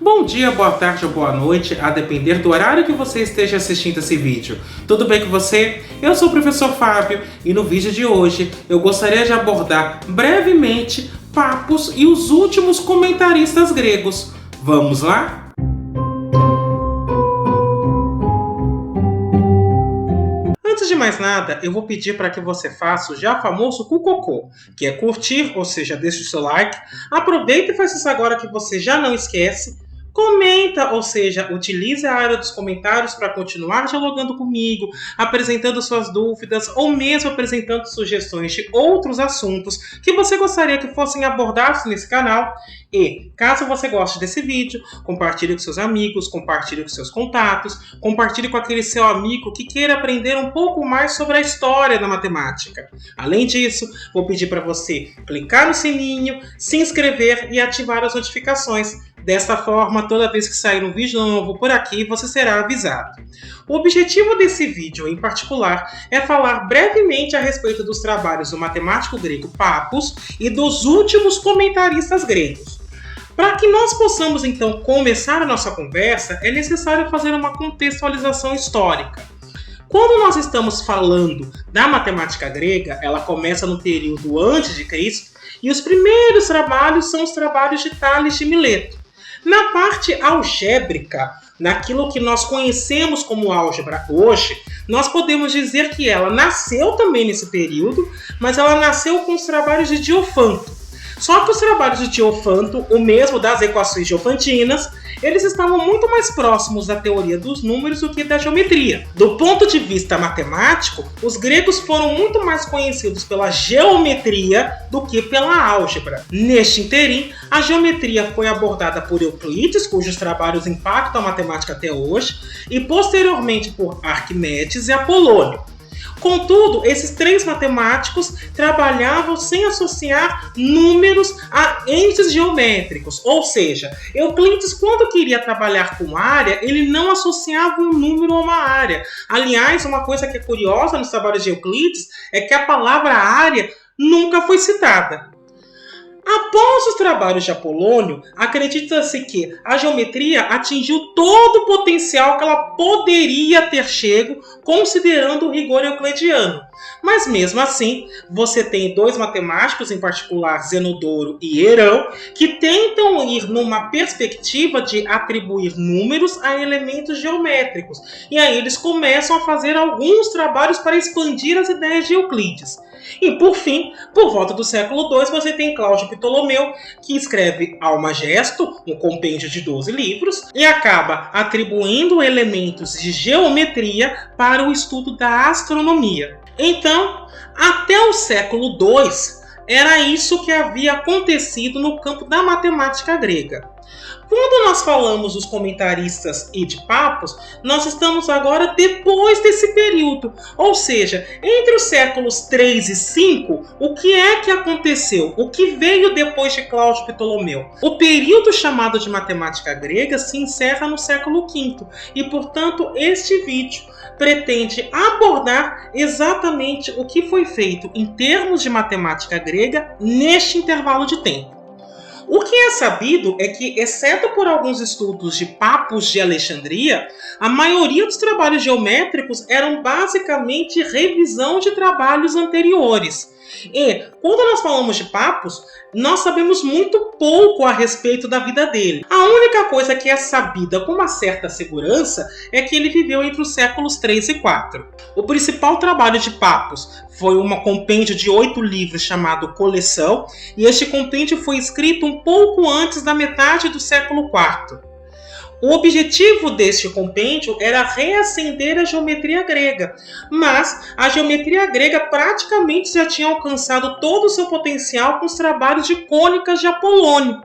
Bom dia, boa tarde ou boa noite, a depender do horário que você esteja assistindo esse vídeo. Tudo bem com você? Eu sou o professor Fábio e no vídeo de hoje eu gostaria de abordar brevemente Pappos e os últimos comentaristas gregos. Vamos lá? Antes de mais nada, eu vou pedir para que você faça o já famoso cucocô, que é curtir, ou seja, deixe o seu like, aproveita e faça isso agora que você já não esquece, comenta, ou seja, utilize a área dos comentários para continuar dialogando comigo, apresentando suas dúvidas ou mesmo apresentando sugestões de outros assuntos que você gostaria que fossem abordados nesse canal. E, caso você goste desse vídeo, compartilhe com seus amigos, compartilhe com seus contatos, compartilhe com aquele seu amigo que queira aprender um pouco mais sobre a história da matemática. Além disso, vou pedir para você clicar no sininho, se inscrever e ativar as notificações. Desta forma, toda vez que sair um vídeo novo por aqui, você será avisado. O objetivo desse vídeo, em particular, é falar brevemente a respeito dos trabalhos do matemático grego Pappos e dos últimos comentaristas gregos. Para que nós possamos, então, começar a nossa conversa, é necessário fazer uma contextualização histórica. Quando nós estamos falando da matemática grega, ela começa no período antes de Cristo, e os primeiros trabalhos são os trabalhos de Tales de Mileto. Na parte algébrica, naquilo que nós conhecemos como álgebra hoje, nós podemos dizer que ela nasceu também nesse período, mas ela nasceu com os trabalhos de Diofanto. Só que os trabalhos de Diofanto, o mesmo das equações diofantinas, eles estavam muito mais próximos da teoria dos números do que da geometria. Do ponto de vista matemático, os gregos foram muito mais conhecidos pela geometria do que pela álgebra. Neste interim, a geometria foi abordada por Euclides, cujos trabalhos impactam a matemática até hoje, e posteriormente por Arquimedes e Apolônio. Contudo, esses três matemáticos trabalhavam sem associar números a entes geométricos, ou seja, Euclides, quando queria trabalhar com área, ele não associava um número a uma área. Aliás, uma coisa que é curiosa nos trabalhos de Euclides é que a palavra área nunca foi citada. Após os trabalhos de Apolônio, acredita-se que a geometria atingiu todo o potencial que ela poderia ter chego, considerando o rigor euclidiano. Mas mesmo assim, você tem dois matemáticos, em particular Zenodoro e Herão, que tentam ir numa perspectiva de atribuir números a elementos geométricos. E aí eles começam a fazer alguns trabalhos para expandir as ideias de Euclides. E por fim, por volta do século II, você tem Cláudio Ptolomeu, que escreve Almagesto, um compêndio de 12 livros, e acaba atribuindo elementos de geometria para o estudo da astronomia. Então, até o século II, era isso que havia acontecido no campo da matemática grega. Quando nós falamos dos comentaristas e de Pappos, nós estamos agora depois desse período. Ou seja, entre os séculos 3 e 5, o que é que aconteceu? O que veio depois de Cláudio Ptolomeu? O período chamado de matemática grega se encerra no século V e, portanto, este vídeo pretende abordar exatamente o que foi feito em termos de matemática grega neste intervalo de tempo. O que é sabido é que, exceto por alguns estudos de Pappos de Alexandria, a maioria dos trabalhos geométricos eram basicamente revisão de trabalhos anteriores. E, quando nós falamos de Pappos, nós sabemos muito pouco a respeito da vida dele. A única coisa que é sabida com uma certa segurança é que ele viveu entre os séculos 3 e 4. O principal trabalho de Pappos foi um compêndio de 8 livros chamado Coleção, e este compêndio foi escrito um pouco antes da metade do século IV. O objetivo deste compêndio era reacender a geometria grega, mas a geometria grega praticamente já tinha alcançado todo o seu potencial com os trabalhos de cônicas de Apolônio.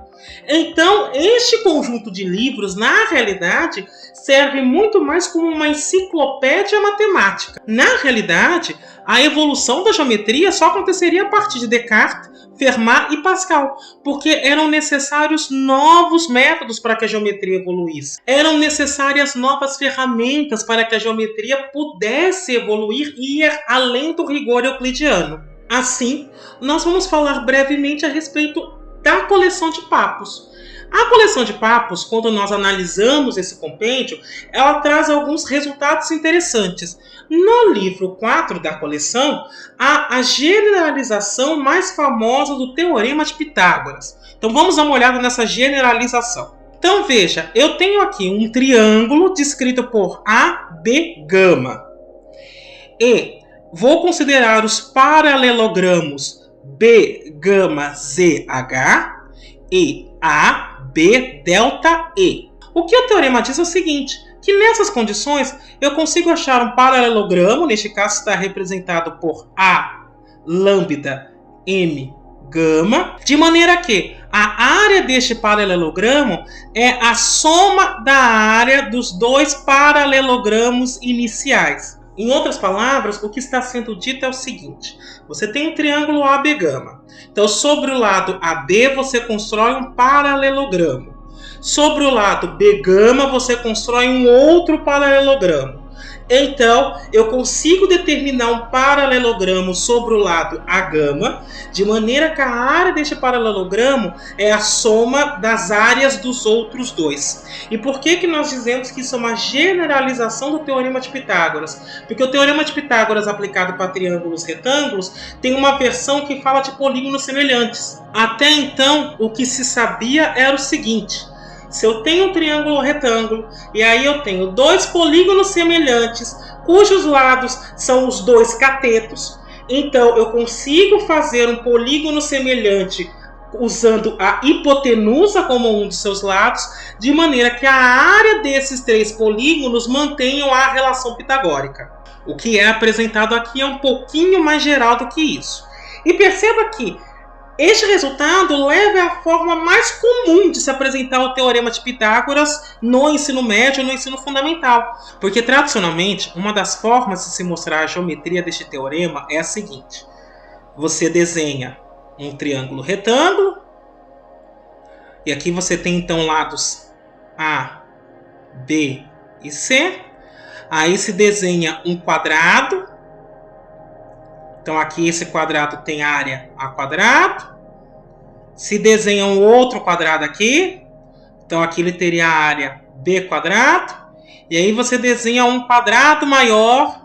Então, este conjunto de livros, na realidade, serve muito mais como uma enciclopédia matemática. Na realidade, a evolução da geometria só aconteceria a partir de Descartes, Fermat e Pascal, porque eram necessários novos métodos para que a geometria evoluísse. Eram necessárias novas ferramentas para que a geometria pudesse evoluir e ir além do rigor euclidiano. Assim, nós vamos falar brevemente a respeito da coleção de Pappos. A coleção de Pappus, quando nós analisamos esse compêndio, ela traz alguns resultados interessantes. No livro 4 da coleção, há a generalização mais famosa do Teorema de Pitágoras. Então vamos dar uma olhada nessa generalização. Então veja, eu tenho aqui um triângulo descrito por AB gama. E vou considerar os paralelogramos B gama ZH e A, B, delta E. O que o teorema diz é o seguinte, que nessas condições eu consigo achar um paralelogramo, neste caso está representado por A lambda M gama, de maneira que a área deste paralelogramo é a soma da área dos dois paralelogramos iniciais. Em outras palavras, o que está sendo dito é o seguinte, você tem um triângulo AB gama. Então, sobre o lado AB, você constrói um paralelogramo. Sobre o lado B gama, você constrói um outro paralelogramo. Então, eu consigo determinar um paralelogramo sobre o lado A gama, de maneira que a área deste paralelogramo é a soma das áreas dos outros dois. E por que nós dizemos que isso é uma generalização do Teorema de Pitágoras? Porque o Teorema de Pitágoras aplicado para triângulos retângulos tem uma versão que fala de polígonos semelhantes. Até então, o que se sabia era o seguinte: se eu tenho um triângulo retângulo e aí eu tenho dois polígonos semelhantes, cujos lados são os dois catetos, então eu consigo fazer um polígono semelhante usando a hipotenusa como um de seus lados, de maneira que a área desses três polígonos mantenham a relação pitagórica. O que é apresentado aqui é um pouquinho mais geral do que isso. E perceba que este resultado leva à forma mais comum de se apresentar o Teorema de Pitágoras no ensino médio e no ensino fundamental. Porque, tradicionalmente, uma das formas de se mostrar a geometria deste teorema é a seguinte. Você desenha um triângulo retângulo, e aqui você tem, então, lados A, B e C. Aí se desenha um quadrado. Então, aqui esse quadrado tem área A quadrado. Se desenha um outro quadrado aqui. Então, aqui ele teria a área B quadrado. E aí você desenha um quadrado maior.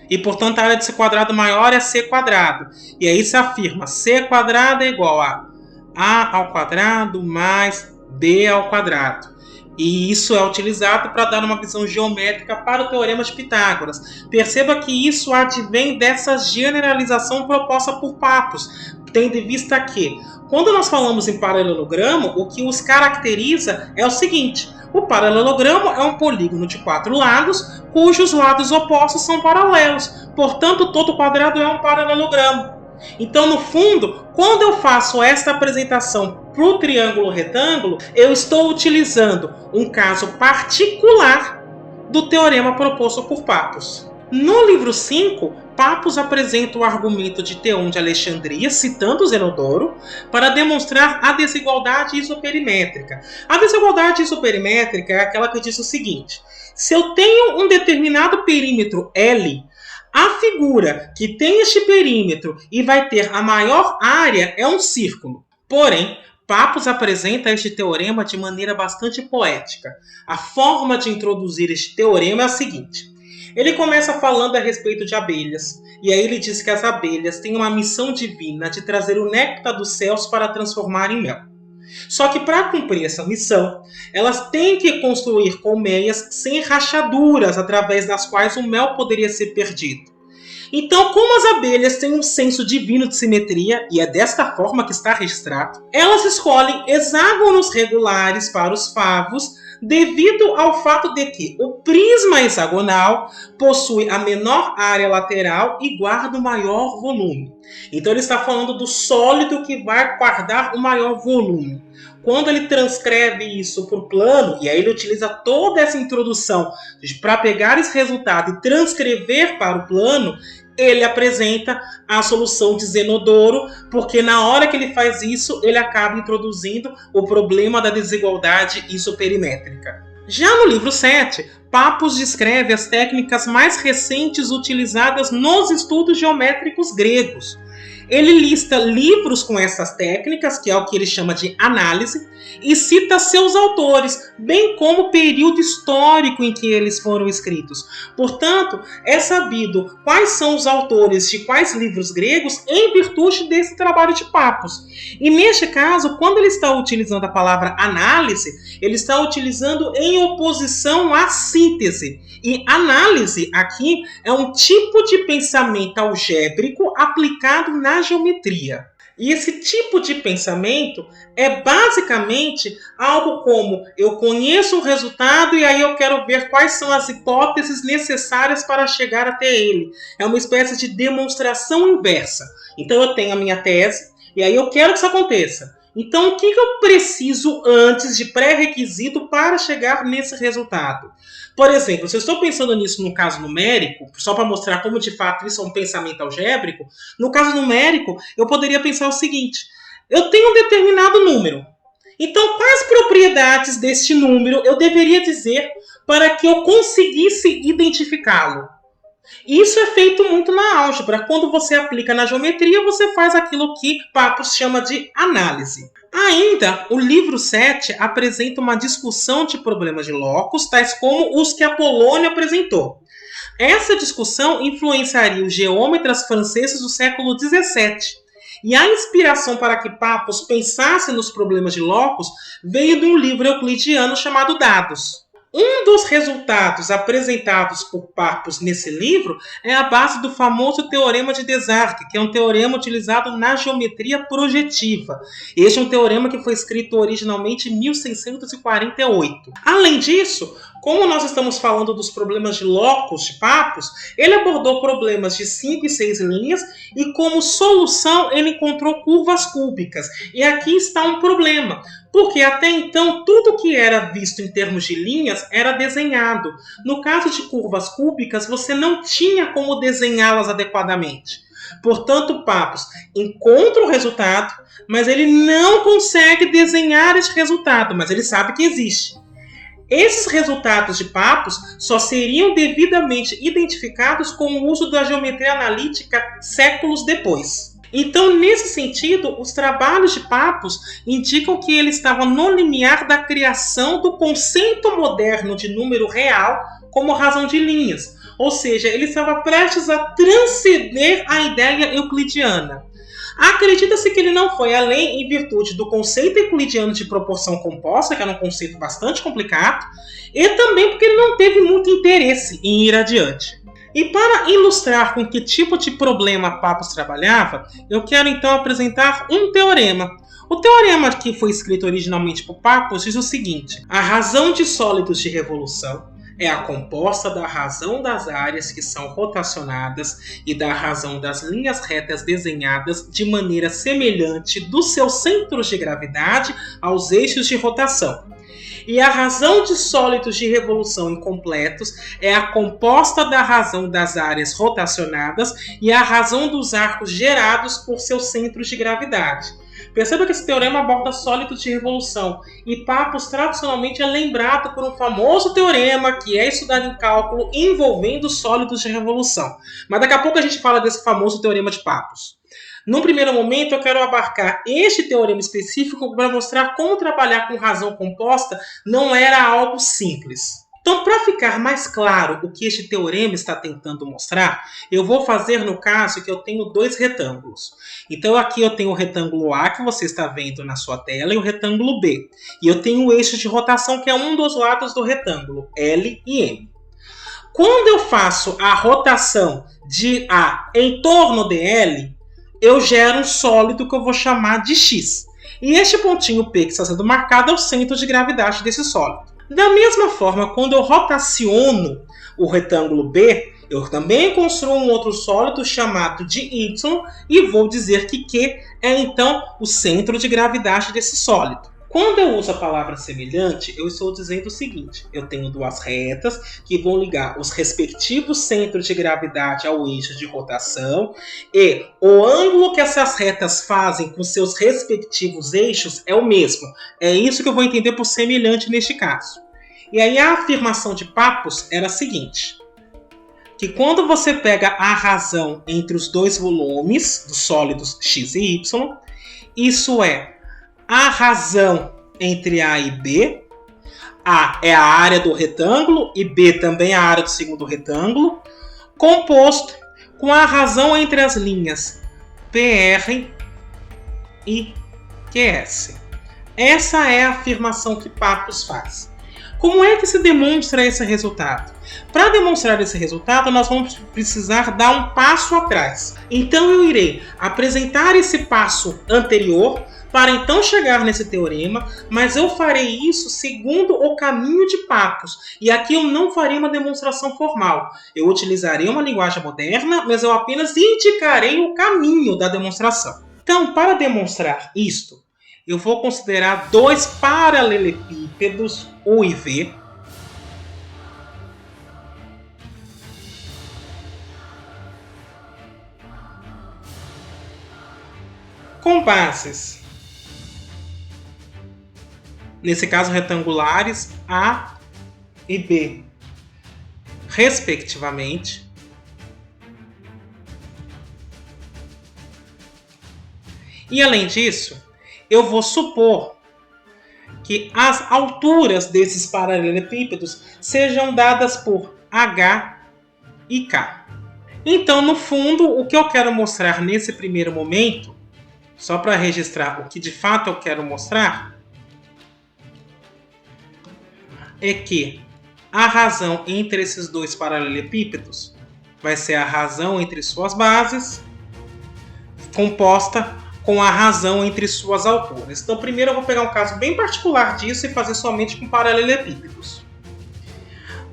E, portanto, a área desse quadrado maior é C quadrado. E aí se afirma C quadrado é igual a A ao quadrado mais B ao quadrado. E isso é utilizado para dar uma visão geométrica para o Teorema de Pitágoras. Perceba que isso advém dessa generalização proposta por Pappus, tendo em vista que, quando nós falamos em paralelogramo, o que os caracteriza é o seguinte: o paralelogramo é um polígono de 4 lados, cujos lados opostos são paralelos. Portanto, todo quadrado é um paralelogramo. Então, no fundo, quando eu faço esta apresentação para o triângulo retângulo, eu estou utilizando um caso particular do teorema proposto por Pappus. No livro 5, Pappus apresenta o argumento de Theon de Alexandria, citando Zenodoro, para demonstrar a desigualdade isoperimétrica. A desigualdade isoperimétrica é aquela que diz o seguinte: se eu tenho um determinado perímetro L, a figura que tem este perímetro e vai ter a maior área é um círculo. Porém, Pappus apresenta este teorema de maneira bastante poética. A forma de introduzir este teorema é a seguinte. Ele começa falando a respeito de abelhas, e aí ele diz que as abelhas têm uma missão divina de trazer o néctar dos céus para transformar em mel. Só que para cumprir essa missão, elas têm que construir colmeias sem rachaduras, através das quais o mel poderia ser perdido. Então, como as abelhas têm um senso divino de simetria, e é desta forma que está registrado, elas escolhem hexágonos regulares para os favos, devido ao fato de que o prisma hexagonal possui a menor área lateral e guarda o maior volume. Então ele está falando do sólido que vai guardar o maior volume. Quando ele transcreve isso para o plano, e aí ele utiliza toda essa introdução para pegar esse resultado e transcrever para o plano, ele apresenta a solução de Zenodoro, porque na hora que ele faz isso, ele acaba introduzindo o problema da desigualdade isoperimétrica. Já no livro 7, Pappus descreve as técnicas mais recentes utilizadas nos estudos geométricos gregos. Ele lista livros com essas técnicas, que é o que ele chama de análise, e cita seus autores, bem como o período histórico em que eles foram escritos. Portanto, é sabido quais são os autores de quais livros gregos em virtude desse trabalho de Pappos. E neste caso, quando ele está utilizando a palavra análise, ele está utilizando em oposição à síntese. E análise aqui é um tipo de pensamento algébrico aplicado na geometria. E esse tipo de pensamento é basicamente algo como: eu conheço o resultado e aí eu quero ver quais são as hipóteses necessárias para chegar até ele. É uma espécie de demonstração inversa. Então eu tenho a minha tese e aí eu quero que isso aconteça. Então o que eu preciso antes de pré-requisito para chegar nesse resultado? Por exemplo, se eu estou pensando nisso no caso numérico, só para mostrar como de fato isso é um pensamento algébrico, no caso numérico eu poderia pensar o seguinte: eu tenho um determinado número. Então, quais propriedades deste número eu deveria dizer para que eu conseguisse identificá-lo? Isso é feito muito na álgebra. Quando você aplica na geometria, você faz aquilo que Pappos chama de análise. Ainda, o livro 7 apresenta uma discussão de problemas de locus, tais como os que Apolônio apresentou. Essa discussão influenciaria os geômetras franceses do século XVII. E a inspiração para que Pappos pensasse nos problemas de locus veio de um livro euclidiano chamado Dados. Um dos resultados apresentados por Pappos nesse livro é a base do famoso Teorema de Desargues, que é um teorema utilizado na geometria projetiva. Este é um teorema que foi escrito originalmente em 1648. Além disso, como nós estamos falando dos problemas de locus de Pappos, ele abordou problemas de 5 e 6 linhas e como solução ele encontrou curvas cúbicas. E aqui está um problema, porque até então tudo que era visto em termos de linhas era desenhado. No caso de curvas cúbicas, você não tinha como desenhá-las adequadamente. Portanto, Pappos encontra o resultado, mas ele não consegue desenhar esse resultado, mas ele sabe que existe. Esses resultados de Pappos só seriam devidamente identificados com o uso da geometria analítica séculos depois. Então, nesse sentido, os trabalhos de Pappos indicam que ele estava no limiar da criação do conceito moderno de número real como razão de linhas. Ou seja, ele estava prestes a transcender a ideia euclidiana. Acredita-se que ele não foi além em virtude do conceito euclidiano de proporção composta, que era um conceito bastante complicado, e também porque ele não teve muito interesse em ir adiante. E para ilustrar com que tipo de problema Pappos trabalhava, eu quero então apresentar um teorema. O teorema que foi escrito originalmente por Pappos diz o seguinte: a razão de sólidos de revolução é a composta da razão das áreas que são rotacionadas e da razão das linhas retas desenhadas de maneira semelhante dos seus centros de gravidade aos eixos de rotação. E a razão de sólidos de revolução incompletos é a composta da razão das áreas rotacionadas e a razão dos arcos gerados por seus centros de gravidade. Perceba que esse teorema aborda sólidos de revolução, e Pappos tradicionalmente é lembrado por um famoso teorema que é estudado em cálculo envolvendo sólidos de revolução. Mas daqui a pouco a gente fala desse famoso teorema de Pappos. Num primeiro momento, eu quero abarcar este teorema específico para mostrar como trabalhar com razão composta não era algo simples. Então, para ficar mais claro o que este teorema está tentando mostrar, eu vou fazer no caso que eu tenho dois retângulos. Então, aqui eu tenho o retângulo A, que você está vendo na sua tela, e o retângulo B. E eu tenho o eixo de rotação, que é um dos lados do retângulo, L e M. Quando eu faço a rotação de A em torno de L, eu gero um sólido que eu vou chamar de X. E este pontinho P que está sendo marcado é o centro de gravidade desse sólido. Da mesma forma, quando eu rotaciono o retângulo B, eu também construo um outro sólido chamado de Y e vou dizer que Q é então o centro de gravidade desse sólido. Quando eu uso a palavra semelhante, eu estou dizendo o seguinte: eu tenho duas retas que vão ligar os respectivos centros de gravidade ao eixo de rotação e o ângulo que essas retas fazem com seus respectivos eixos é o mesmo. É isso que eu vou entender por semelhante neste caso. E aí a afirmação de Pappos era a seguinte: que quando você pega a razão entre os dois volumes dos sólidos x e y, isso é a razão entre A e B. A é a área do retângulo e B também é a área do segundo retângulo, composto com a razão entre as linhas PR e QS. Essa é a afirmação que Pappus faz. Como é que se demonstra esse resultado? Para demonstrar esse resultado, nós vamos precisar dar um passo atrás. Então eu irei apresentar esse passo anterior para então chegar nesse teorema, mas eu farei isso segundo o caminho de Pappus. E aqui eu não farei uma demonstração formal. Eu utilizarei uma linguagem moderna, mas eu apenas indicarei o caminho da demonstração. Então, para demonstrar isto, eu vou considerar dois paralelepípedos U e V. Com bases, nesse caso retangulares, A e B, respectivamente. E além disso, eu vou supor que as alturas desses paralelepípedos sejam dadas por H e K. Então, no fundo, o que eu quero mostrar nesse primeiro momento, só para registrar o que de fato eu quero mostrar, é que a razão entre esses dois paralelepípedos vai ser a razão entre suas bases, composta com a razão entre suas alturas. Então, primeiro eu vou pegar um caso bem particular disso e fazer somente com paralelepípedos.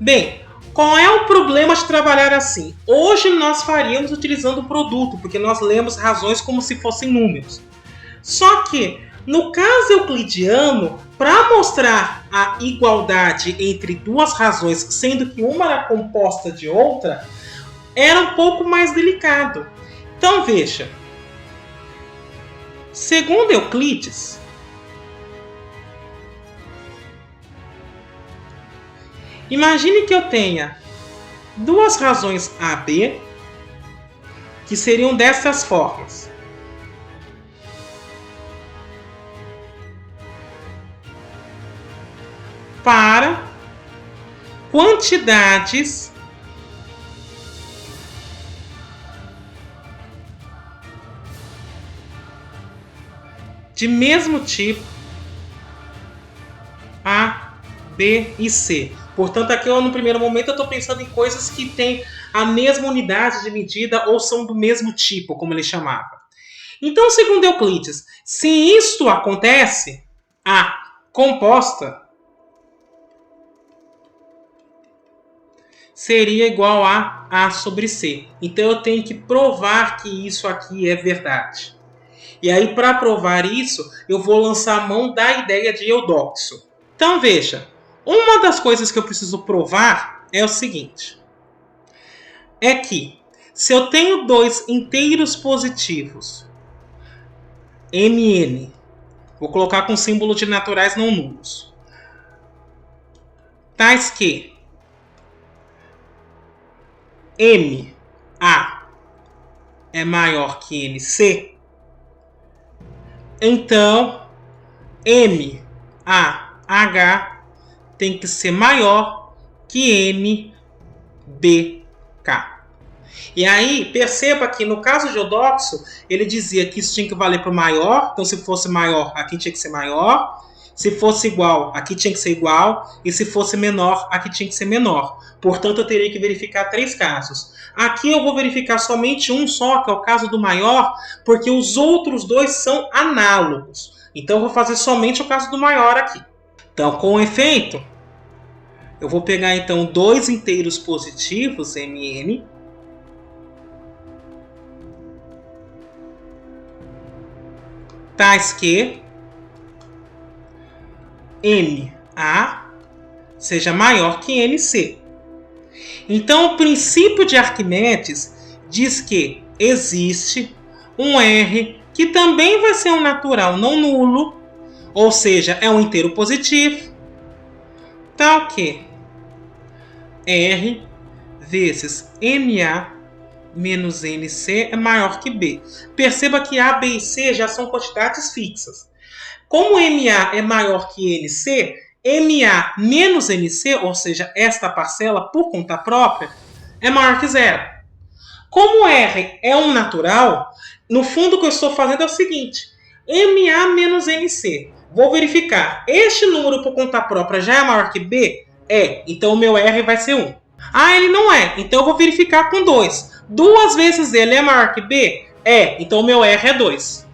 Bem, qual é o problema de trabalhar assim? Hoje nós faríamos utilizando o produto, porque nós lemos razões como se fossem números. Só que, no caso euclidiano, para mostrar a igualdade entre duas razões, sendo que uma era composta de outra, era um pouco mais delicado. Então, veja. Segundo Euclides, imagine que eu tenha duas razões AB que seriam dessas formas. Para quantidades de mesmo tipo A, B e C. Portanto, aqui no primeiro momento eu estou pensando em coisas que têm a mesma unidade de medida ou são do mesmo tipo, como ele chamava. Então, segundo Euclides, se isto acontece, A composta seria igual a A sobre C. Então, eu tenho que provar que isso aqui é verdade. E aí, para provar isso, eu vou lançar a mão da ideia de Eudoxo. Então, veja. Uma das coisas que eu preciso provar é o seguinte. É que, se eu tenho dois inteiros positivos, Mn, vou colocar com símbolo de naturais não nulos, tais que Ma é maior que Nc, então MAH tem que ser maior que MBK. E aí, perceba que no caso de Eudoxo, ele dizia que isso tinha que valer para o maior. Então, se fosse maior, aqui tinha que ser maior. Se fosse igual, aqui tinha que ser igual. E se fosse menor, aqui tinha que ser menor. Portanto, eu teria que verificar 3 casos. Aqui eu vou verificar somente um só, que é o caso do maior, porque os outros 2 são análogos. Então, eu vou fazer somente o caso do maior aqui. Então, com efeito, eu vou pegar então 2 inteiros positivos, Mn, tais que Ma seja maior que Nc. Então, o princípio de Arquimedes diz que existe um R que também vai ser um natural não nulo, ou seja, é um inteiro positivo, tal que R vezes MA menos NC é maior que B. Perceba que A, B e C já são quantidades fixas. Como MA é maior que NC, MA menos NC, ou seja, esta parcela por conta própria, é maior que zero. Como R é um natural, no fundo o que eu estou fazendo é o seguinte: MA menos NC. Vou verificar, este número por conta própria já é maior que B? É, então o meu R vai ser 1. Ah, ele não é, então eu vou verificar com 2. 2 vezes ele é maior que B? É, então o meu R é 2.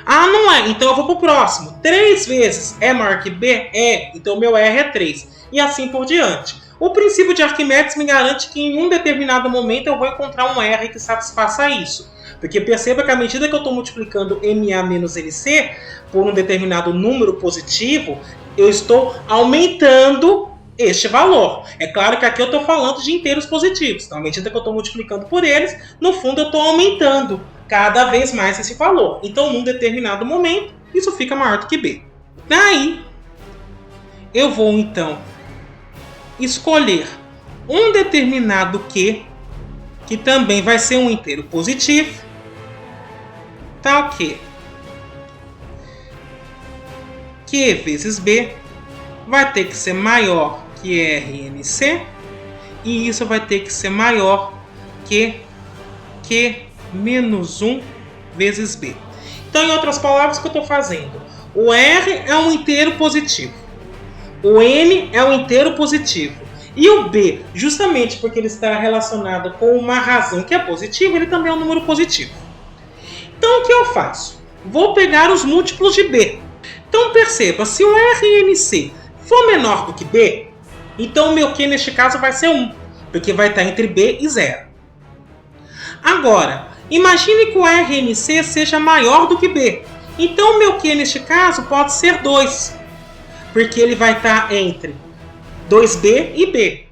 Ah, não é, então eu vou para o próximo. 3 vezes é maior que B? É, então o meu R é 3. E assim por diante. O princípio de Arquimedes me garante que em um determinado momento eu vou encontrar um R que satisfaça isso. Porque perceba que à medida que eu estou multiplicando MA menos NC por um determinado número positivo, eu estou aumentando este valor. É claro que aqui eu estou falando de inteiros positivos. Então, à medida que eu estou multiplicando por eles, no fundo eu estou aumentando cada vez mais esse valor. Então, num determinado momento, isso fica maior do que B. Daí, eu vou, então, escolher um determinado Q, que também vai ser um inteiro positivo, tal que Q vezes B vai ter que ser maior que RNC, e isso vai ter que ser maior que Q menos 1 vezes B. Então, em outras palavras, o que eu estou fazendo? O R é um inteiro positivo. O N é um inteiro positivo. E o B, justamente porque ele está relacionado com uma razão que é positiva, ele também é um número positivo. Então, o que eu faço? Vou pegar os múltiplos de B. Então, perceba, se o RNC for menor do que B, então o meu Q neste caso vai ser 1, porque vai estar entre B e 0. Agora, imagine que o RNC seja maior do que B. Então o meu Q neste caso pode ser 2, porque ele vai estar entre 2B e B.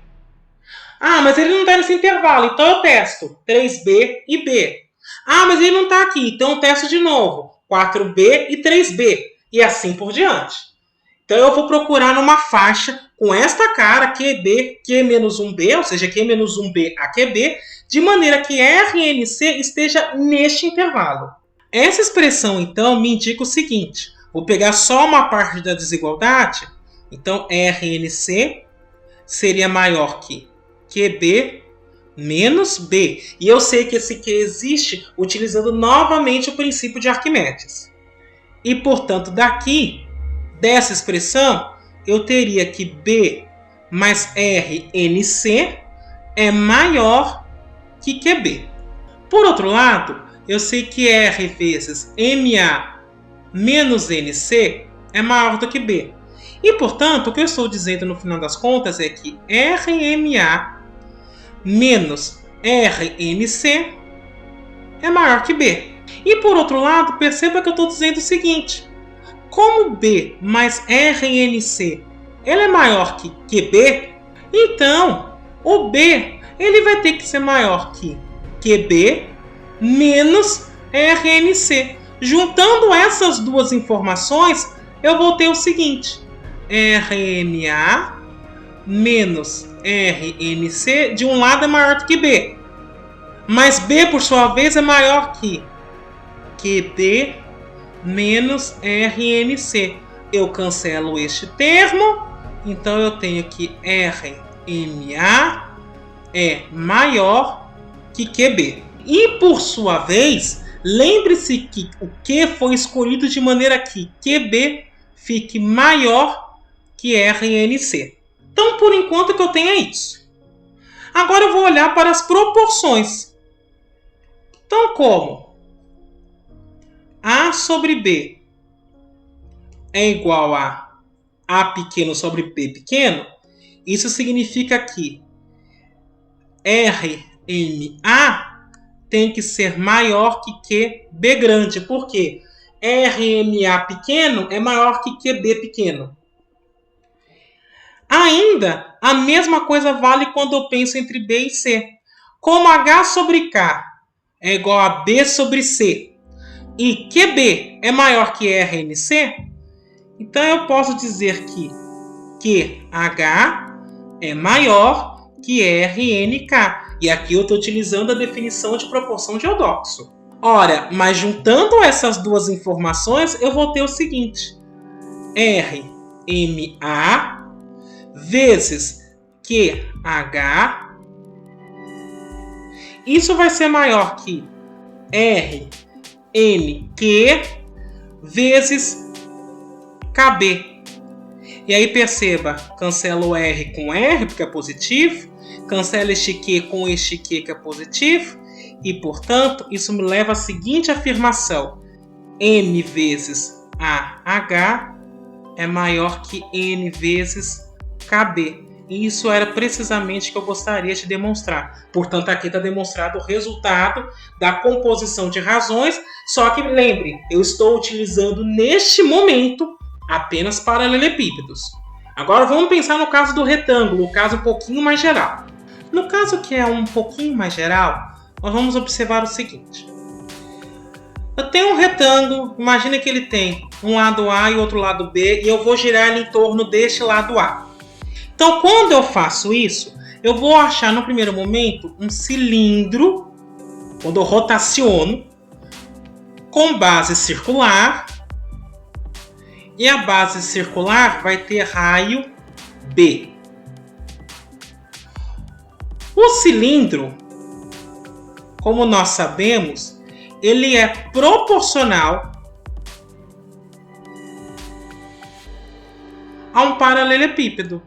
Ah, mas ele não está nesse intervalo, então eu testo 3B e B. Ah, mas ele não está aqui, então eu testo de novo 4B e 3B, e assim por diante. Então eu vou procurar numa faixa com esta cara, QB, Q-1B, ou seja, Q-1B a QB, de maneira que RNC esteja neste intervalo. Essa expressão, então, me indica o seguinte. Vou pegar só uma parte da desigualdade. Então, RNC seria maior que QB menos B. E eu sei que esse Q existe utilizando novamente o princípio de Arquimedes. E, portanto, daqui, dessa expressão, eu teria que B mais RNC é maior que QB. Por outro lado, eu sei que R vezes MA menos NC é maior do que B. E, portanto, o que eu estou dizendo no final das contas é que RMA menos RNC é maior que B. E, por outro lado, perceba que eu estou dizendo o seguinte. Como B mais RNC ele é maior que QB, então o B ele vai ter que ser maior que QB menos RNC. Juntando essas duas informações, eu vou ter o seguinte: RMA menos RNC de um lado é maior do que B, mas B, por sua vez, é maior que QB menos RNC. Eu cancelo este termo, então eu tenho que RMA é maior que QB. E, por sua vez, lembre-se que o Q foi escolhido de maneira que QB fique maior que RNC. Então, por enquanto, o que eu tenho é isso. Agora eu vou olhar para as proporções. Então, como A sobre B é igual a A pequeno sobre B pequeno, isso significa que RMA tem que ser maior que QB grande. Por quê? RMA pequeno é maior que QB pequeno. Ainda, a mesma coisa vale quando eu penso entre B e C. Como H sobre K é igual a B sobre C e QB é maior que RNC, então eu posso dizer que QH é maior que RNK. E aqui eu estou utilizando a definição de proporção de Eudoxo. Ora, mas juntando essas duas informações, eu vou ter o seguinte. RMA vezes QH. Isso vai ser maior que RNQ vezes KB. E aí perceba, cancela o R com R, porque é positivo, cancela este Q com este Q, que é positivo, e, portanto, isso me leva à seguinte afirmação. M vezes AH é maior que N vezes KB. E isso era precisamente o que eu gostaria de demonstrar. Portanto, aqui está demonstrado o resultado da composição de razões, só que lembre, eu estou utilizando neste momento apenas paralelepípedos. Agora vamos pensar no caso do retângulo, o caso um pouquinho mais geral. No caso que é um pouquinho mais geral, nós vamos observar o seguinte. Eu tenho um retângulo, imagina que ele tem um lado A e outro lado B, e eu vou girar ele em torno deste lado A. Então, quando eu faço isso, eu vou achar no primeiro momento um cilindro, quando eu rotaciono, com base circular, e a base circular vai ter raio B. O cilindro, como nós sabemos, ele é proporcional a um paralelepípedo.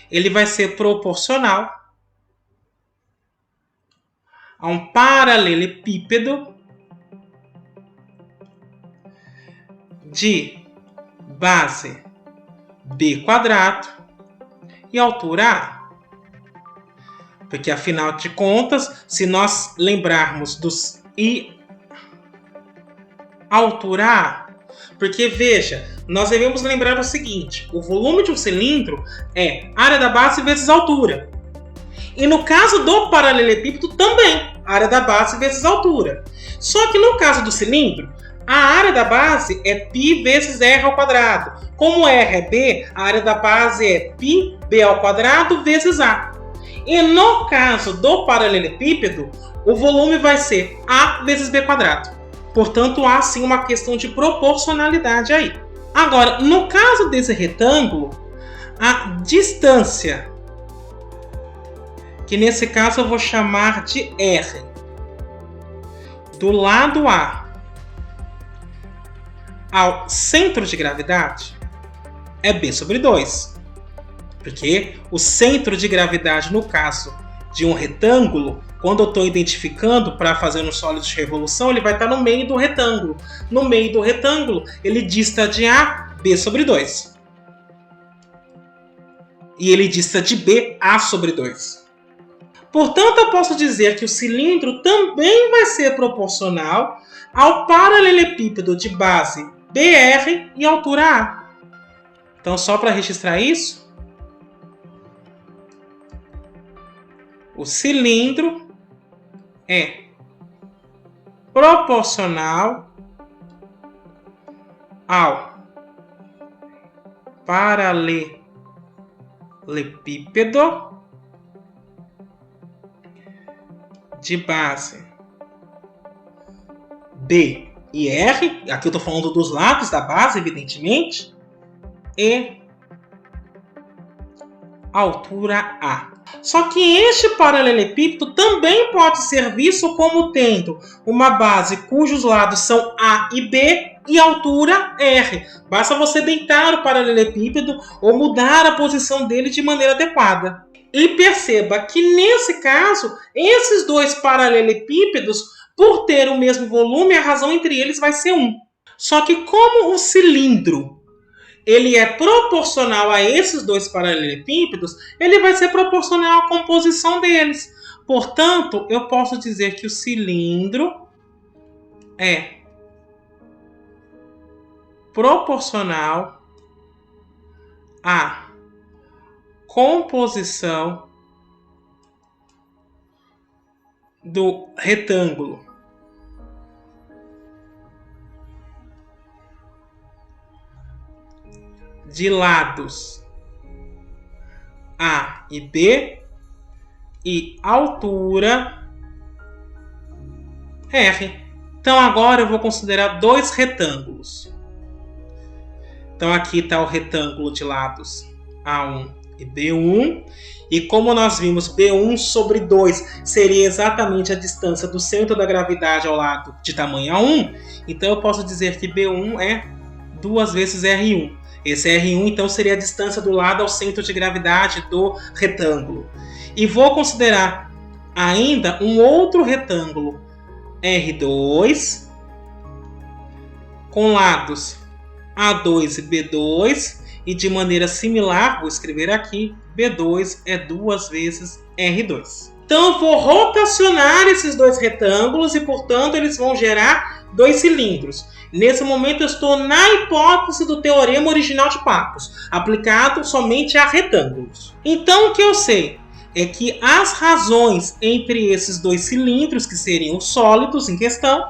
Ele vai ser proporcional a um paralelepípedo de base B² e altura A. Porque, afinal de contas, se nós lembrarmos dos I, altura A, porque, veja, nós devemos lembrar o seguinte, o volume de um cilindro é área da base vezes altura. E no caso do paralelepípedo também, área da base vezes altura. Só que no caso do cilindro, a área da base é π vezes r². Como r é b, a área da base é πb² vezes a. E no caso do paralelepípedo, o volume vai ser a vezes b². Portanto, há sim uma questão de proporcionalidade aí. Agora, no caso desse retângulo, a distância, que nesse caso eu vou chamar de R, do lado A ao centro de gravidade é B/2. Porque o centro de gravidade, no caso de um retângulo, quando eu estou identificando para fazer um sólido de revolução, ele vai estar no meio do retângulo. No meio do retângulo, ele dista de A, B/2. E ele dista de B, A/2. Portanto, eu posso dizer que o cilindro também vai ser proporcional ao paralelepípedo de base BR e altura A. Então, só para registrar isso, o cilindro é proporcional ao paralelepípedo de base B e R, aqui eu estou falando dos lados da base, evidentemente, e altura A. Só que este paralelepípedo também pode ser visto como tendo uma base cujos lados são A e B e altura R. Basta você deitar o paralelepípedo ou mudar a posição dele de maneira adequada. E perceba que nesse caso, esses dois paralelepípedos, por ter o mesmo volume, a razão entre eles vai ser 1. Só que como o cilindro ele é proporcional a esses dois paralelepípedos, ele vai ser proporcional à composição deles. Portanto, eu posso dizer que o cilindro é proporcional à composição do retângulo. De lados A e B e altura R. Então agora eu vou considerar dois retângulos. Então aqui está o retângulo de lados A1 e B1. E como nós vimos, B1 sobre 2 seria exatamente a distância do centro da gravidade ao lado de tamanho A1. Então eu posso dizer que B1 é 2 vezes R1. Esse R1 então seria a distância do lado ao centro de gravidade do retângulo. E vou considerar ainda um outro retângulo R2 com lados A2 e B2, e de maneira similar, vou escrever aqui, B2 é 2 vezes R2. Então eu vou rotacionar esses dois retângulos e, portanto, eles vão gerar dois cilindros. Nesse momento eu estou na hipótese do teorema original de Pappus, aplicado somente a retângulos. Então o que eu sei é que as razões entre esses dois cilindros, que seriam os sólidos em questão,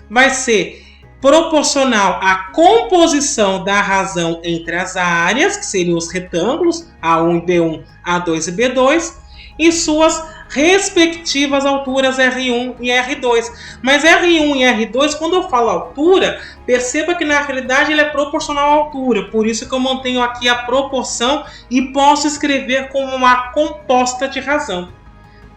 vai ser proporcional à composição da razão entre as áreas, que seriam os retângulos, A1 e B1, A2 e B2, e suas respectivas alturas R1 e R2. Mas R1 e R2, quando eu falo altura, perceba que na realidade ele é proporcional à altura, por isso que eu mantenho aqui a proporção e posso escrever como uma composta de razão.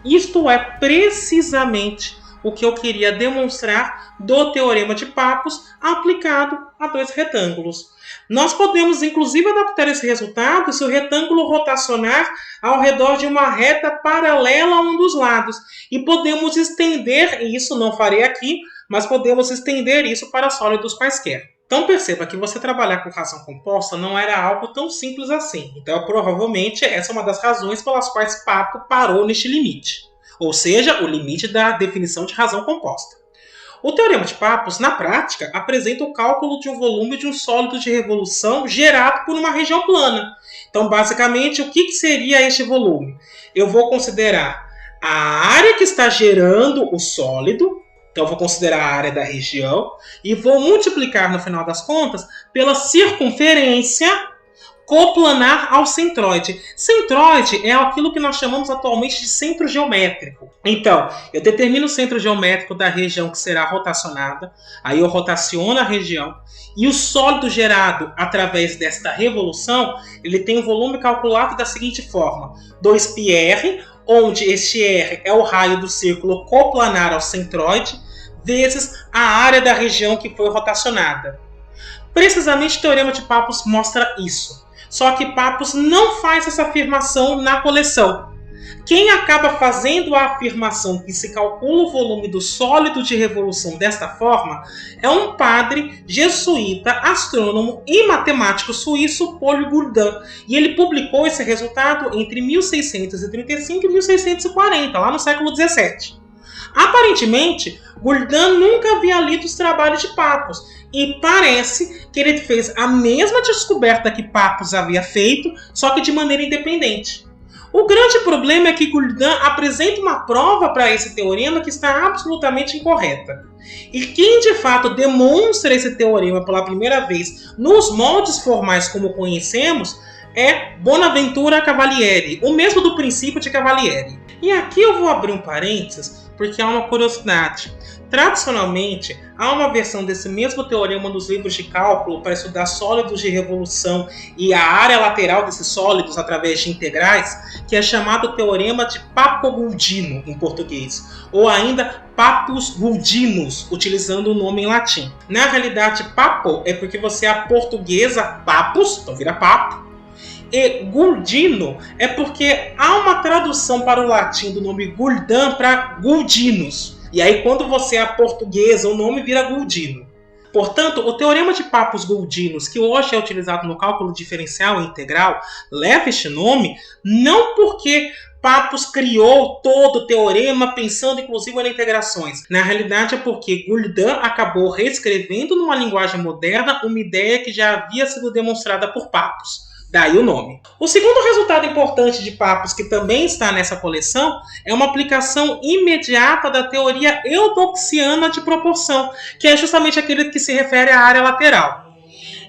Isto é precisamente o que eu queria demonstrar do teorema de Pappus aplicado a dois retângulos. Nós podemos, inclusive, adaptar esse resultado se o retângulo rotacionar ao redor de uma reta paralela a um dos lados. E podemos estender, e isso não farei aqui, mas podemos estender isso para sólidos quaisquer. Então perceba que você trabalhar com razão composta não era algo tão simples assim. Então provavelmente essa é uma das razões pelas quais Pappus parou neste limite. Ou seja, o limite da definição de razão composta. O teorema de Pappus, na prática, apresenta o cálculo de um volume de um sólido de revolução gerado por uma região plana. Então, basicamente, o que seria este volume? Eu vou considerar a área que está gerando o sólido, então eu vou considerar a área da região, e vou multiplicar, no final das contas, pela circunferência coplanar ao centroide. Centroide é aquilo que nós chamamos atualmente de centro geométrico. Então, eu determino o centro geométrico da região que será rotacionada, aí eu rotaciono a região, e o sólido gerado através desta revolução, ele tem um volume calculado da seguinte forma: 2πr, onde este R é o raio do círculo coplanar ao centroide, vezes a área da região que foi rotacionada. Precisamente o teorema de Pappus mostra isso. Só que Pappus não faz essa afirmação na coleção. Quem acaba fazendo a afirmação que se calcula o volume do sólido de revolução desta forma é um padre jesuíta, astrônomo e matemático suíço, Paul Gourdin. E ele publicou esse resultado entre 1635 e 1640, lá no século XVII. Aparentemente, Gourdin nunca havia lido os trabalhos de Pappus, e parece que ele fez a mesma descoberta que Pappus havia feito, só que de maneira independente. O grande problema é que Gourdin apresenta uma prova para esse teorema que está absolutamente incorreta. E quem de fato demonstra esse teorema pela primeira vez nos moldes formais como conhecemos é Bonaventura Cavalieri, o mesmo do princípio de Cavalieri. E aqui eu vou abrir um parênteses porque há uma curiosidade. Tradicionalmente, há uma versão desse mesmo teorema nos livros de cálculo para estudar sólidos de revolução e a área lateral desses sólidos através de integrais, que é chamado teorema de Pappo-Guldino em português, ou ainda Pappus-Guldinus, utilizando o nome em latim. Na realidade, Pappo é porque você aportuguesa Pappus, então vira Pappo, e Guldino é porque há uma tradução para o latim do nome Gourdin para Guldinus. E aí, quando você é portuguesa, o nome vira Guldino. Portanto, o teorema de Pappus-Guldinus, que hoje é utilizado no cálculo diferencial e integral, leva este nome não porque Pappus criou todo o teorema pensando inclusive em integrações. Na realidade é porque Gourdin acabou reescrevendo numa linguagem moderna uma ideia que já havia sido demonstrada por Pappus. Daí o nome. O segundo resultado importante de Pappus, que também está nessa coleção, é uma aplicação imediata da teoria eudoxiana de proporção, que é justamente aquele que se refere à área lateral.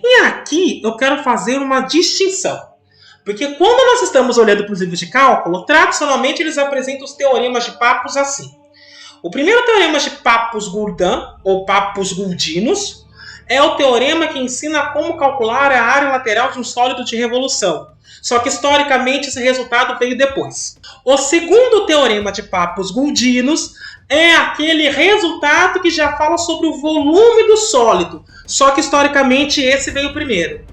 E aqui eu quero fazer uma distinção. Porque quando nós estamos olhando para os livros de cálculo, tradicionalmente eles apresentam os teoremas de Pappus assim. O primeiro teorema de Pappus-Gourdin, ou Pappus-Gourdinos, é o teorema que ensina como calcular a área lateral de um sólido de revolução. Só que, historicamente, esse resultado veio depois. O segundo teorema de Pappus-Gourdinos é aquele resultado que já fala sobre o volume do sólido. Só que, historicamente, esse veio primeiro.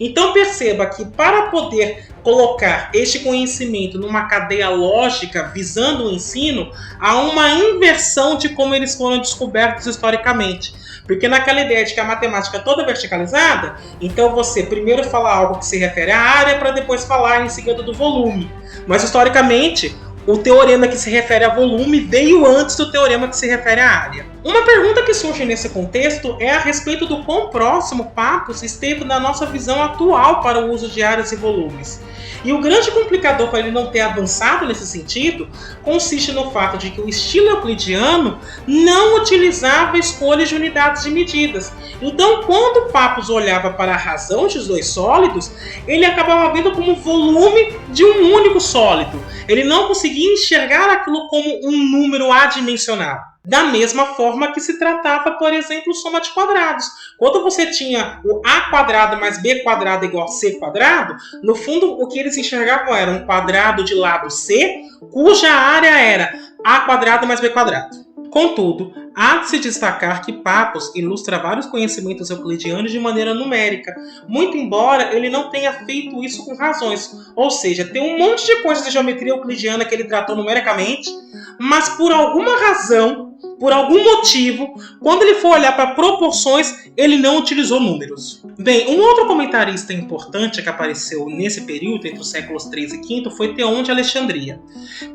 Então, perceba que para poder colocar este conhecimento numa cadeia lógica visando o ensino, há uma inversão de como eles foram descobertos historicamente. Porque naquela ideia de que a matemática é toda verticalizada, então você primeiro fala algo que se refere à área para depois falar em seguida do volume. Mas historicamente, o teorema que se refere a volume veio antes do teorema que se refere à área. Uma pergunta que surge nesse contexto é a respeito do quão próximo Pappus esteve da nossa visão atual para o uso de áreas e volumes. E o grande complicador para ele não ter avançado nesse sentido consiste no fato de que o estilo euclidiano não utilizava escolhas de unidades de medidas. Então, quando Pappus olhava para a razão dos dois sólidos, ele acabava vendo como volume de um único sólido. Ele não conseguia enxergar aquilo como um número adimensional. Da mesma forma que se tratava, por exemplo, soma de quadrados. Quando você tinha o a quadrado mais b quadrado igual a c quadrado, no fundo o que eles enxergavam era um quadrado de lado c, cuja área era a quadrado mais b quadrado. Contudo, há de se destacar que Pappus ilustra vários conhecimentos euclidianos de maneira numérica, muito embora ele não tenha feito isso com razões. Ou seja, tem um monte de coisas de geometria euclidiana que ele tratou numericamente, mas por alguma razão, por algum motivo, quando ele for olhar para proporções, ele não utilizou números. Bem, um outro comentarista importante que apareceu nesse período, entre os séculos 3 e 5, foi Theon de Alexandria.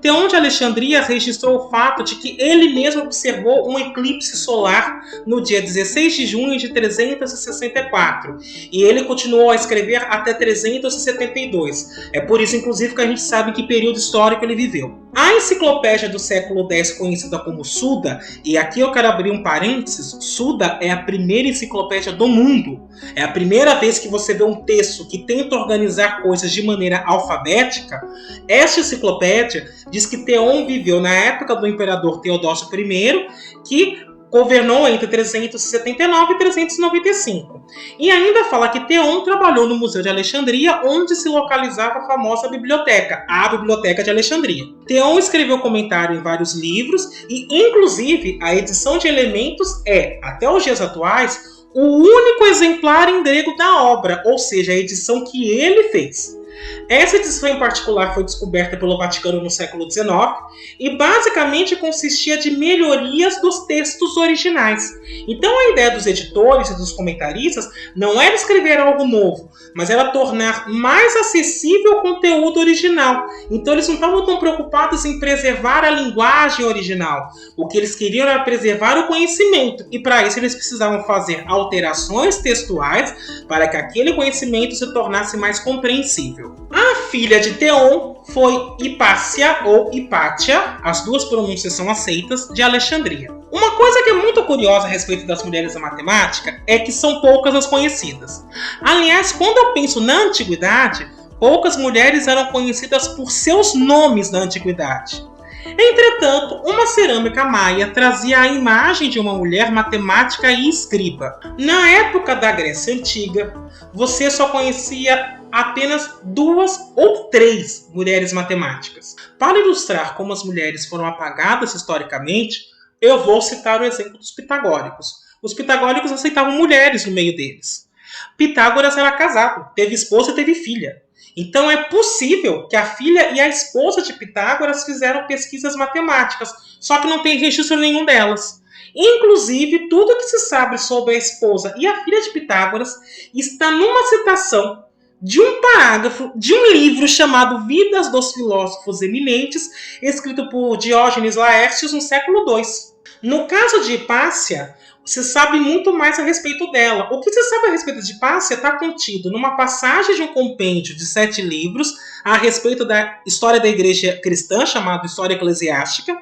Theon de Alexandria registrou o fato de que ele mesmo observou um eclipse solar no dia 16 de junho de 364, e ele continuou a escrever até 372. É por isso, inclusive, que a gente sabe que período histórico ele viveu. A enciclopédia do século X, conhecida como Suda, e aqui eu quero abrir um parênteses, Suda é a primeira enciclopédia do mundo. É a primeira vez que você vê um texto que tenta organizar coisas de maneira alfabética. Esta enciclopédia diz que Theon viveu na época do imperador Teodósio I, que governou entre 379 e 395. E ainda fala que Theon trabalhou no Museu de Alexandria, onde se localizava a famosa biblioteca, a Biblioteca de Alexandria. Theon escreveu comentário em vários livros e, inclusive, a edição de Elementos é, até os dias atuais, o único exemplar em grego da obra, ou seja, a edição que ele fez. Essa edição em particular foi descoberta pelo Vaticano no século XIX e basicamente consistia de melhorias dos textos originais. Então a ideia dos editores e dos comentaristas não era escrever algo novo, mas era tornar mais acessível o conteúdo original. Então eles não estavam tão preocupados em preservar a linguagem original. O que eles queriam era preservar o conhecimento, e para isso eles precisavam fazer alterações textuais para que aquele conhecimento se tornasse mais compreensível. A filha de Theon foi Hipácia ou Hipátia, as duas pronúncias são aceitas, de Alexandria. Uma coisa que é muito curiosa a respeito das mulheres da matemática é que são poucas as conhecidas. Aliás, quando eu penso na antiguidade, poucas mulheres eram conhecidas por seus nomes na antiguidade. Entretanto, uma cerâmica maia trazia a imagem de uma mulher matemática e escriba. Na época da Grécia Antiga, você só conhecia apenas 2 ou 3 mulheres matemáticas. Para ilustrar como as mulheres foram apagadas historicamente, eu vou citar o exemplo dos pitagóricos. Os pitagóricos aceitavam mulheres no meio deles. Pitágoras era casado, teve esposa e teve filha. Então é possível que a filha e a esposa de Pitágoras fizeram pesquisas matemáticas, só que não tem registro nenhum delas. Inclusive, tudo que se sabe sobre a esposa e a filha de Pitágoras está numa citação de um parágrafo de um livro chamado Vidas dos Filósofos Eminentes, escrito por Diógenes Laércios no século II. No caso de Hipácia, se sabe muito mais a respeito dela. O que se sabe a respeito de Hipácia está contido numa passagem de um compêndio de 7 livros a respeito da história da igreja cristã, chamado História Eclesiástica,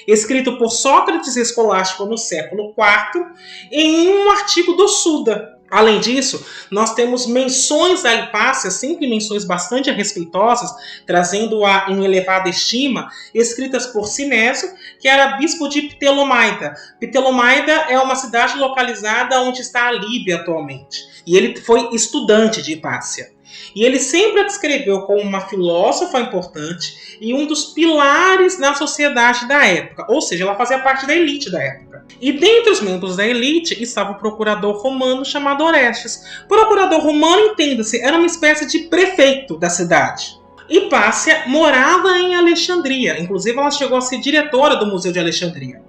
escrito por Sócrates Escolástico no século IV, em um artigo do Suda. Além disso, nós temos menções à Hipácia, sempre menções bastante respeitosas, trazendo-a em elevada estima, escritas por Sinésio, que era bispo de Ptolomaida. Ptolomaida é uma cidade localizada onde está a Líbia atualmente. E ele foi estudante de Hipácia. E ele sempre a descreveu como uma filósofa importante e um dos pilares na sociedade da época. Ou seja, ela fazia parte da elite da época. E dentre os membros da elite estava o procurador romano chamado Orestes. Procurador romano, entenda-se, era uma espécie de prefeito da cidade. Hipácia morava em Alexandria, inclusive ela chegou a ser diretora do Museu de Alexandria.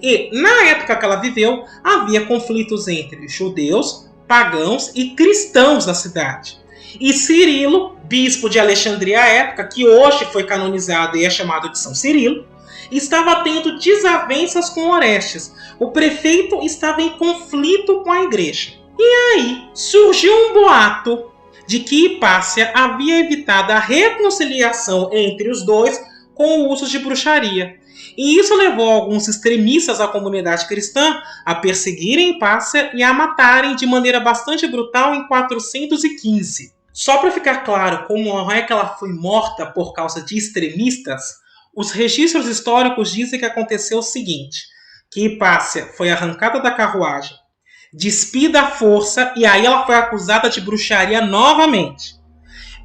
E na época que ela viveu, havia conflitos entre judeus, pagãos e cristãos na cidade. E Cirilo, bispo de Alexandria à época, que hoje foi canonizado e é chamado de São Cirilo, estava tendo desavenças com Orestes. O prefeito estava em conflito com a igreja. E aí surgiu um boato de que Hipácia havia evitado a reconciliação entre os dois com o uso de bruxaria. E isso levou alguns extremistas da comunidade cristã a perseguirem Hipácia e a matarem de maneira bastante brutal em 415. Só para ficar claro como é que ela foi morta por causa de extremistas, os registros históricos dizem que aconteceu o seguinte, que Hipácia foi arrancada da carruagem, despida à força e aí ela foi acusada de bruxaria novamente.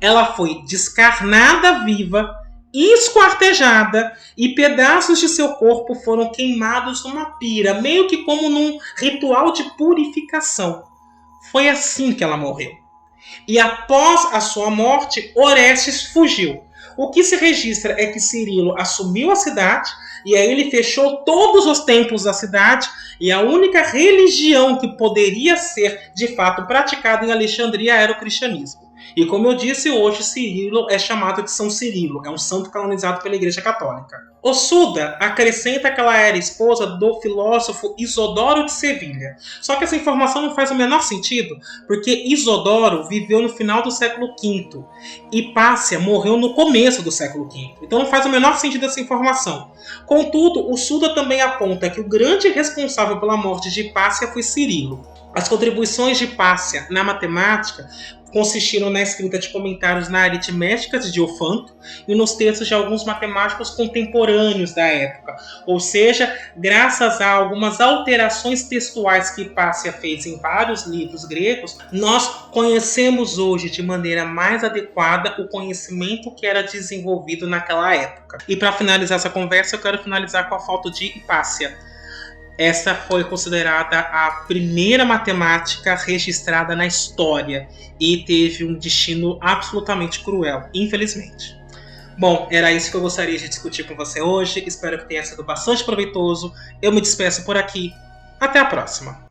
Ela foi descarnada viva, esquartejada e pedaços de seu corpo foram queimados numa pira, meio que como num ritual de purificação. Foi assim que ela morreu. E após a sua morte, Orestes fugiu. O que se registra é que Cirilo assumiu a cidade e aí ele fechou todos os templos da cidade e a única religião que poderia ser de fato praticada em Alexandria era o cristianismo. E como eu disse, hoje Cirilo é chamado de São Cirilo, é um santo canonizado pela Igreja Católica. Ossuda acrescenta que ela era esposa do filósofo Isodoro de Sevilha. Só que essa informação não faz o menor sentido, porque Isodoro viveu no final do século V e Hipácia morreu no começo do século V. Então não faz o menor sentido essa informação. Contudo, Ossuda também aponta que o grande responsável pela morte de Hipácia foi Cirilo. As contribuições de Hipácia na matemática consistiram na escrita de comentários na aritmética de Diofanto e nos textos de alguns matemáticos contemporâneos da época. Ou seja, graças a algumas alterações textuais que Hipácia fez em vários livros gregos, nós conhecemos hoje de maneira mais adequada o conhecimento que era desenvolvido naquela época. E para finalizar essa conversa, eu quero finalizar com a foto de Hipácia. Essa foi considerada a primeira matemática registrada na história e teve um destino absolutamente cruel, infelizmente. Bom, era isso que eu gostaria de discutir com você hoje. Espero que tenha sido bastante proveitoso. Eu me despeço por aqui. Até a próxima!